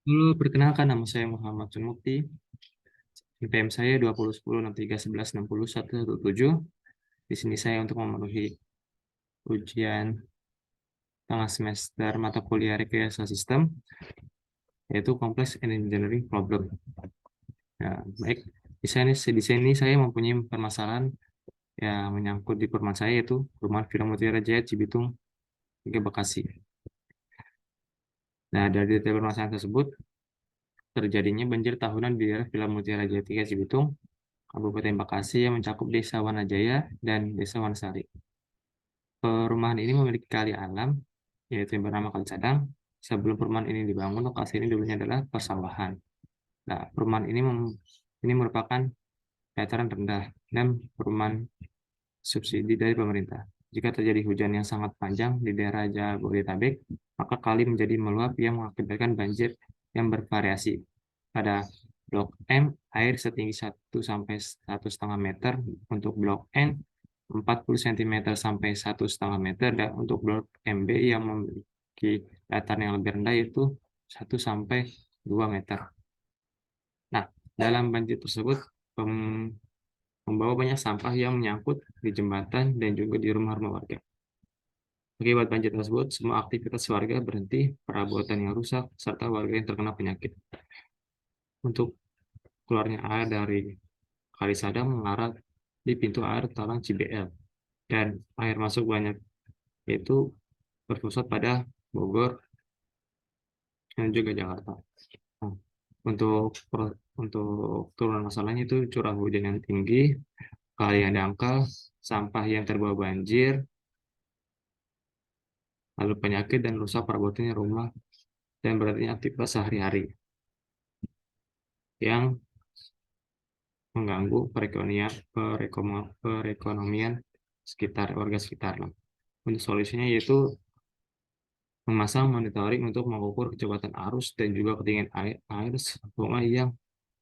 Halo, perkenalkan nama saya Muhammad Sunmukti. NPM saya 201063116017. Di sini saya untuk memenuhi ujian tengah semester mata kuliah Rekayasa Sistem, yaitu Complex and Engineering Problem. Ya, baik. Di sini saya mempunyai permasalahan yang menyangkut di perumahan saya, yaitu perumahan Villa Mutiara Jaya Cibitung 3 Bekasi. Nah, dari detail permasalahan tersebut, terjadinya banjir tahunan di daerah Villa Mutiara Jaya 3 Cibitung, Kabupaten Bekasi yang mencakup Desa Wanajaya dan Desa Wanasari. Perumahan ini memiliki kali alam, yaitu yang bernama Kali Sadang. Sebelum perumahan ini dibangun, lokasi ini dulunya adalah persawahan. Nah, perumahan ini merupakan dataran rendah dan perumahan subsidi dari pemerintah. Jika terjadi hujan yang sangat panjang di daerah Jabodetabek, maka kali menjadi meluap yang mengakibatkan banjir yang bervariasi. Pada Blok M, air setinggi 1 sampai 1,5 meter, untuk Blok N 40 cm sampai 1,5 meter, dan untuk Blok MB yang memiliki dataran yang lebih rendah yaitu 1 sampai 2 meter. Nah, dalam banjir tersebut membawa banyak sampah yang menyangkut di jembatan dan juga di rumah-rumah warga. Akibat banjir tersebut, semua aktivitas warga berhenti, perabotan yang rusak, serta warga yang terkena penyakit. Untuk keluarnya air dari Kali Sadang mengarah di pintu air Talang CBL, dan air masuk banyak yaitu berpusat pada Bogor dan juga Jakarta. Nah, untuk turunan masalahnya itu curah hujan yang tinggi, kali yang dangkal, sampah yang terbawa banjir, lalu penyakit dan rusak perabotan rumah, dan berarti aktivitas sehari-hari yang mengganggu perekonomian sekitar warga sekitar. Untuk solusinya yaitu memasang monitoring untuk mengukur kecepatan arus dan juga ketinggian air sungai yang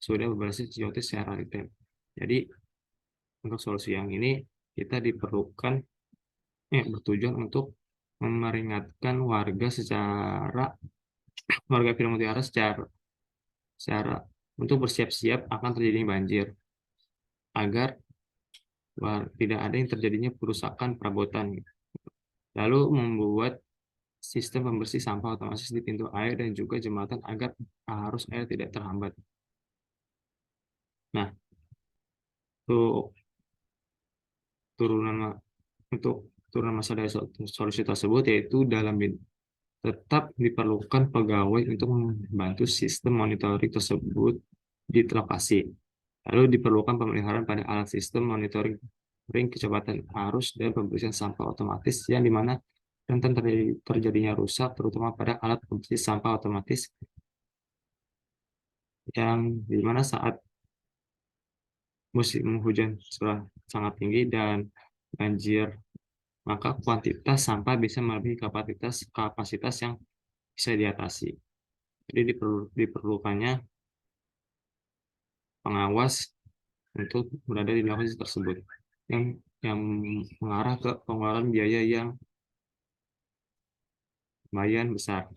sudah berbasis geotis secara detail. Jadi untuk solusi yang ini kita bertujuan untuk memperingatkan warga Film Mutiara secara untuk bersiap-siap akan terjadinya banjir, agar tidak ada yang terjadinya perusakan perabotan. Lalu membuat sistem pembersih sampah otomatis di pintu air dan juga jembatan agar arus air tidak terhambat. Nah, untuk turunan untuk turunan masa dari solusi tersebut yaitu tetap diperlukan pegawai untuk membantu sistem monitoring tersebut di lokasi. Lalu diperlukan pemeliharaan pada alat sistem monitoring kecepatan arus dan pembersihan sampah otomatis yang dimana rentan terjadinya rusak terutama pada alat pembersih sampah otomatis yang dimana saat musim hujan sudah sangat tinggi dan banjir, maka kuantitas sampah bisa melebihi kapasitas yang bisa diatasi. Jadi diperlukannya pengawas untuk berada di lokasi tersebut yang mengarah ke pengeluaran biaya yang lumayan besar.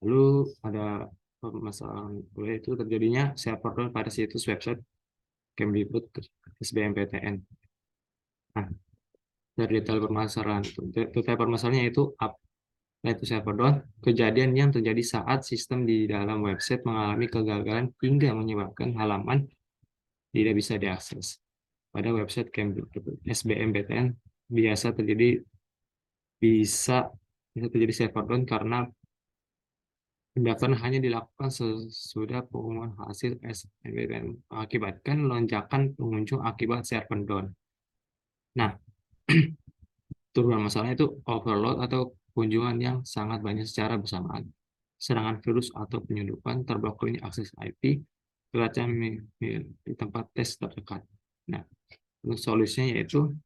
Lalu ada permasalahan yaitu terjadinya server down pada situs website Kemdikbud SBMPTN. Nah, dari detail permasalahannya yaitu server down, kejadian yang terjadi saat sistem di dalam website mengalami kegagalan hingga menyebabkan halaman tidak bisa diakses. Pada website SBMPTN biasa bisa bisa terjadi server down karena pendaftaran hanya dilakukan sesudah pengumuman hasil SNMPTN, mengakibatkan lonjakan pengunjung akibat server down. Nah, turunan masalahnya itu overload atau kunjungan yang sangat banyak secara bersamaan. Serangan virus atau penyelundupan, terblokirnya akses IP, kelacaan di tempat tes terdekat. Nah, untuk solusinya yaitu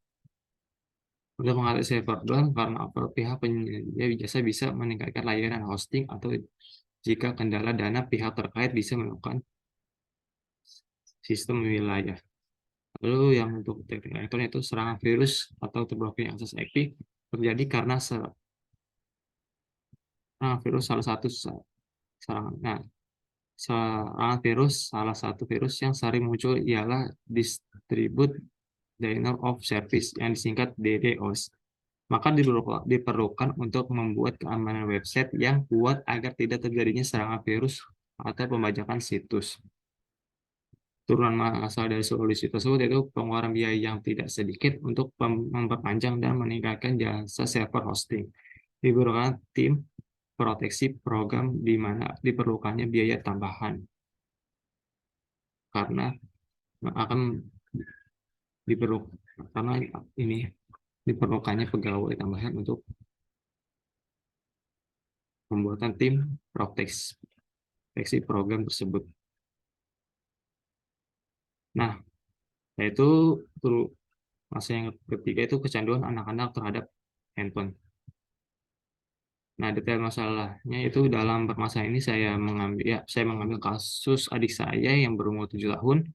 untuk mengatasi server down karena pihak penyedia jasa bisa meningkatkan layanan hosting, atau jika kendala dana, pihak terkait bisa melakukan sistem wilayah. Lalu yang untuk teknik elektronik itu serangan virus atau terblokirnya akses IP terjadi karena virus salah satu Nah, salah satu virus yang sering muncul ialah Distribute Denial of Service yang disingkat DDoS. Maka diperlukan untuk membuat keamanan website yang kuat agar tidak terjadinya serangan virus atau pembajakan situs. Turunan masalah dari solusi tersebut yaitu pengeluaran biaya yang tidak sedikit untuk memperpanjang dan meningkatkan jasa server hosting. Diperlukan tim proteksi program di mana diperlukannya biaya tambahan karena akan diperlukan karena ini diperlukannya pegawai tambahan untuk pembuatan tim proteksi program tersebut. Nah, yaitu masa yang ketiga itu kecanduan anak-anak terhadap handphone. Nah, detail masalahnya itu dalam permasalahan ini saya mengambil kasus adik saya yang berumur 7 tahun.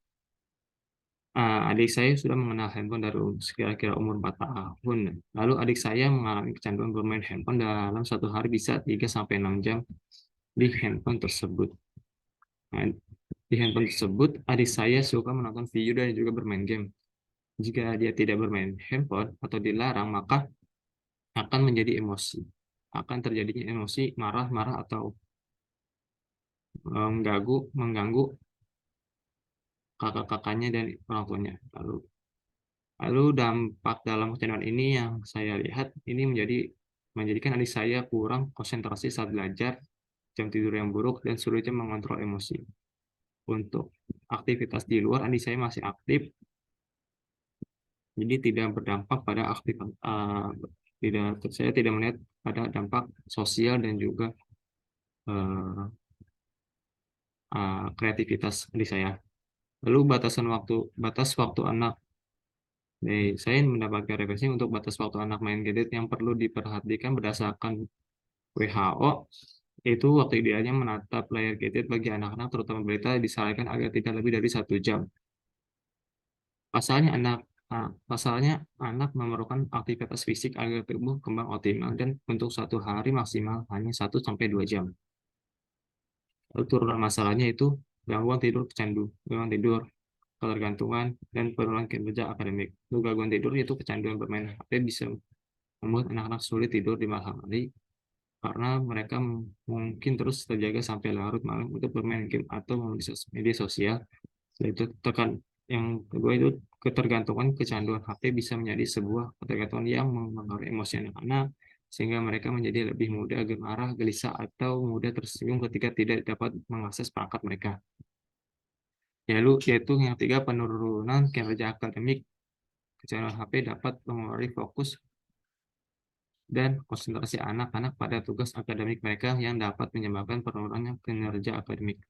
Adik saya sudah mengenal handphone dari kira-kira umur 4 tahun. Lalu adik saya mengalami kecanduan bermain handphone dalam satu hari bisa 3-6 jam di handphone tersebut. Nah, di handphone tersebut, adik saya suka menonton video dan juga bermain game. Jika dia tidak bermain handphone atau dilarang, maka akan menjadi emosi. Akan terjadinya emosi, marah-marah atau mengganggu kakak-kakaknya dan orang tuanya. Lalu dampak dalam kecanduan ini yang saya lihat ini menjadikan adik saya kurang konsentrasi saat belajar, jam tidur yang buruk, dan sulitnya mengontrol emosi. Untuk aktivitas di luar, adik saya masih aktif, jadi tidak berdampak pada saya tidak melihat pada dampak sosial dan juga uh, kreativitas adik saya. Lalu batas waktu anak. Saya mendapatkan referensi untuk batas waktu anak main gadget yang perlu diperhatikan berdasarkan WHO, itu waktu idealnya menatap layar gadget bagi anak-anak terutama balita disarankan agar tidak lebih dari 1 jam. Pasalnya anak memerlukan aktivitas fisik agar tubuh kembang optimal dan untuk satu hari maksimal hanya 1-2 jam. Lalu turunan masalahnya itu gangguan tidur, ketergantungan, dan penurunan kinerja akademik. Lalu gangguan tidur itu kecanduan bermain HP bisa membuat anak-anak sulit tidur di malam hari karena mereka mungkin terus terjaga sampai larut malam untuk bermain game atau media sosial. Itu yang kedua itu ketergantungan kecanduan HP bisa menjadi sebuah ketergantungan yang mempengaruhi emosi anak-anak sehingga mereka menjadi lebih mudah marah, gelisah, atau mudah tersinggung ketika tidak dapat mengakses perangkat mereka. Yaitu yang ketiga penurunan kinerja akademik. Kecanduan HP dapat mengurangi fokus dan konsentrasi anak-anak pada tugas akademik mereka yang dapat menyebabkan penurunan kinerja akademik.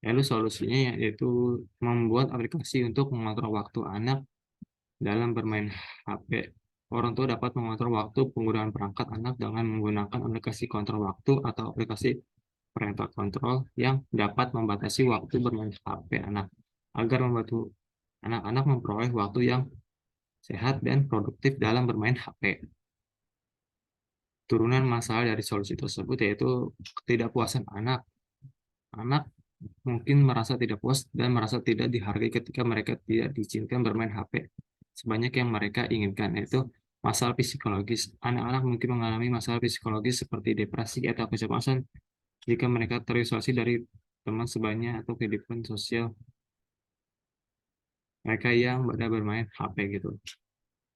Lalu solusinya yaitu membuat aplikasi untuk mengontrol waktu anak dalam bermain HP. Orang tua dapat mengontrol waktu penggunaan perangkat anak dengan menggunakan aplikasi kontrol waktu atau aplikasi parental control yang dapat membatasi waktu bermain HP anak agar membantu anak-anak memperoleh waktu yang sehat dan produktif dalam bermain HP. Turunan masalah dari solusi tersebut yaitu ketidakpuasan anak. Anak mungkin merasa tidak puas dan merasa tidak dihargai ketika mereka tidak diizinkan bermain HP sebanyak yang mereka inginkan, yaitu masalah psikologis. Anak-anak mungkin mengalami masalah psikologis seperti depresi atau kecemasan jika mereka terisolasi dari teman sebayanya atau kehidupan sosial mereka yang bermain HP gitu.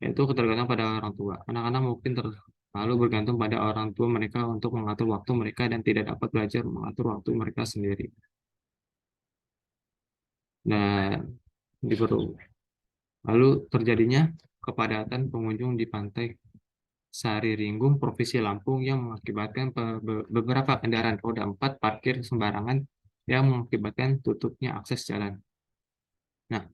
Yaitu ketergantungan pada orang tua. Anak-anak mungkin terlalu bergantung pada orang tua mereka untuk mengatur waktu mereka dan tidak dapat belajar mengatur waktu mereka sendiri. Dan lalu terjadinya kepadatan pengunjung di pantai Sari Ringgung, Provinsi Lampung yang mengakibatkan beberapa kendaraan roda 4 parkir sembarangan yang mengakibatkan tutupnya akses jalan. Nah,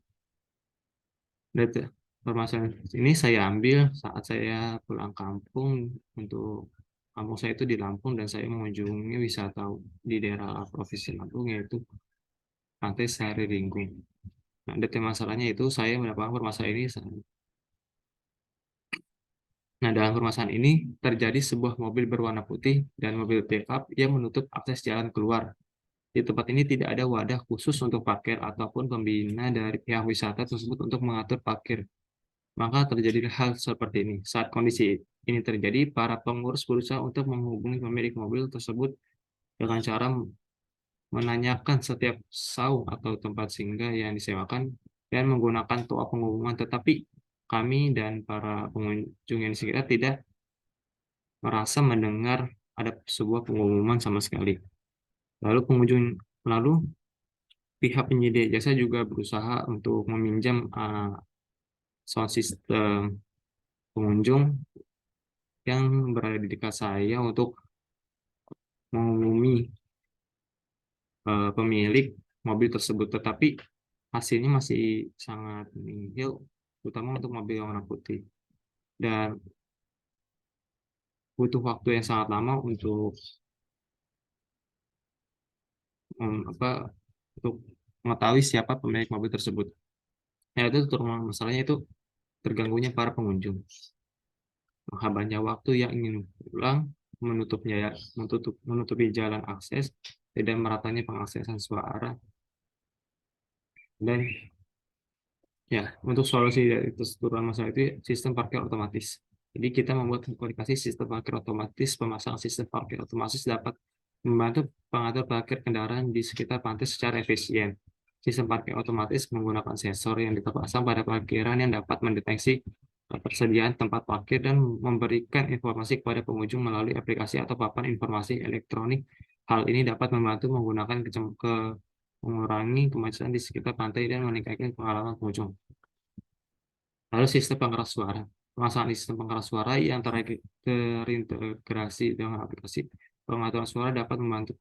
data permasalahan ini saya ambil saat saya pulang kampung untuk kampung saya itu di Lampung dan saya mengunjungi wisata di daerah Provinsi Lampung yaitu Pantai Sari Ringgung. Nah, detail masalahnya itu saya mendapatkan permasalahan ini Nah, dalam permasalahan ini terjadi sebuah mobil berwarna putih dan mobil pickup yang menutup akses jalan keluar. Di tempat ini tidak ada wadah khusus untuk parkir ataupun pembina dari pihak wisata tersebut untuk mengatur parkir. Maka terjadi hal seperti ini. Saat kondisi ini terjadi, para pengurus berusaha untuk menghubungi pemilik mobil tersebut dengan cara menanyakan setiap saung atau tempat singgah yang disewakan dan menggunakan toa pengumuman. Tetapi kami dan para pengunjung yang di sekitar tidak merasa mendengar ada sebuah pengumuman sama sekali. Lalu pihak penyedia jasa juga berusaha untuk meminjam sound system pengunjung yang berada di dekat saya untuk menghubungi pemilik mobil tersebut, tetapi hasilnya masih sangat nihil, terutama untuk mobil yang warna putih. Dan butuh waktu yang sangat lama untuk apa untuk mengetahui siapa pemilik mobil tersebut. Ya, itu terutama masalahnya itu terganggunya para pengunjung. Menghambatnya waktu yang ingin pulang, menutupi jalan akses, tidak meratanya pengaksesan suara, dan ya, untuk solusi dari keseluruhan masalah itu sistem parkir otomatis. Jadi kita membuat aplikasi sistem parkir otomatis. Pemasang sistem parkir otomatis dapat membantu pengatur parkir kendaraan di sekitar pantai secara efisien. Sistem parkir otomatis menggunakan sensor yang terpasang pada parkiran yang dapat mendeteksi ketersediaan tempat parkir dan memberikan informasi kepada pengunjung melalui aplikasi atau papan informasi elektronik. Hal ini dapat membantu mengurangi kemacetan di sekitar pantai dan meningkatkan pengalaman pengunjung. Lalu sistem pengeras suara. Pemasangan sistem pengeras suara yang terintegrasi dengan aplikasi pengaturan suara dapat membantu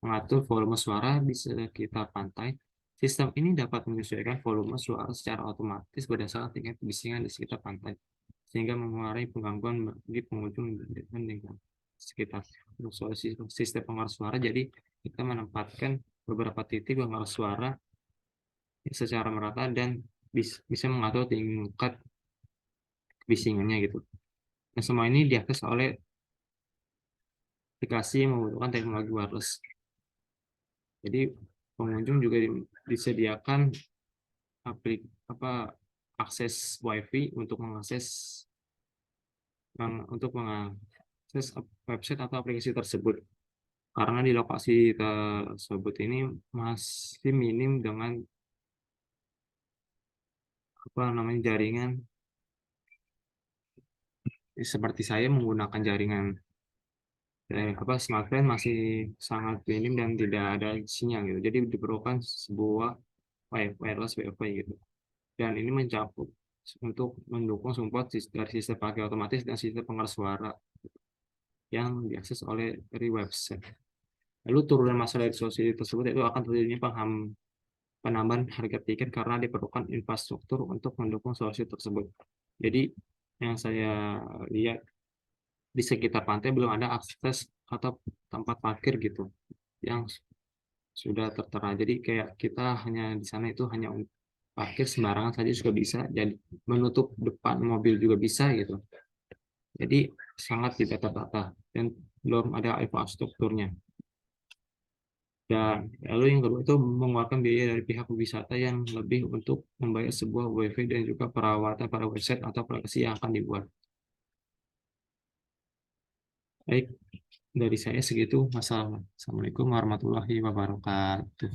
mengatur volume suara di sekitar pantai. Sistem ini dapat menyesuaikan volume suara secara otomatis berdasarkan tingkat kebisingan di sekitar pantai, sehingga mengurangi penggangguan bagi pengunjung dan lingkungan sekitar. Untuk solusi sistem pengeras suara, jadi kita menempatkan beberapa titik pengeras suara secara merata dan bisa mengatur tingkat bisingannya gitu. Nah, semua ini diakses oleh aplikasi yang membutuhkan teknologi wireless. Jadi pengunjung juga disediakan akses WiFi untuk mengakses website atau aplikasi tersebut. Karena di lokasi tersebut ini masih minim dengan jaringan. Seperti saya menggunakan jaringan smartphone masih sangat minim dan tidak ada sinyal gitu. Jadi diperlukan sebuah wireless WiFi gitu. Dan ini mencakup untuk mendukung support dari sistem pakai otomatis dan sistem pengeras suara yang diakses dari website. Lalu turunan masalah dari solusi tersebut itu akan terjadinya penambahan harga tiket karena diperlukan infrastruktur untuk mendukung solusi tersebut. Jadi yang saya lihat di sekitar pantai belum ada akses atau tempat parkir gitu yang sudah tertera. Jadi kayak kita hanya di sana itu hanya parkir sembarangan saja juga bisa, jadi menutup depan mobil juga bisa gitu. Jadi sangat tidak tertata dan belum ada infrastrukturnya. Dan lalu yang kedua itu mengeluarkan biaya dari pihak wisata yang lebih untuk membayar sebuah WiFi dan juga perawatan pada website atau aplikasi yang akan dibuat. Baik, dari saya segitu. Wassalamualaikum warahmatullahi wabarakatuh.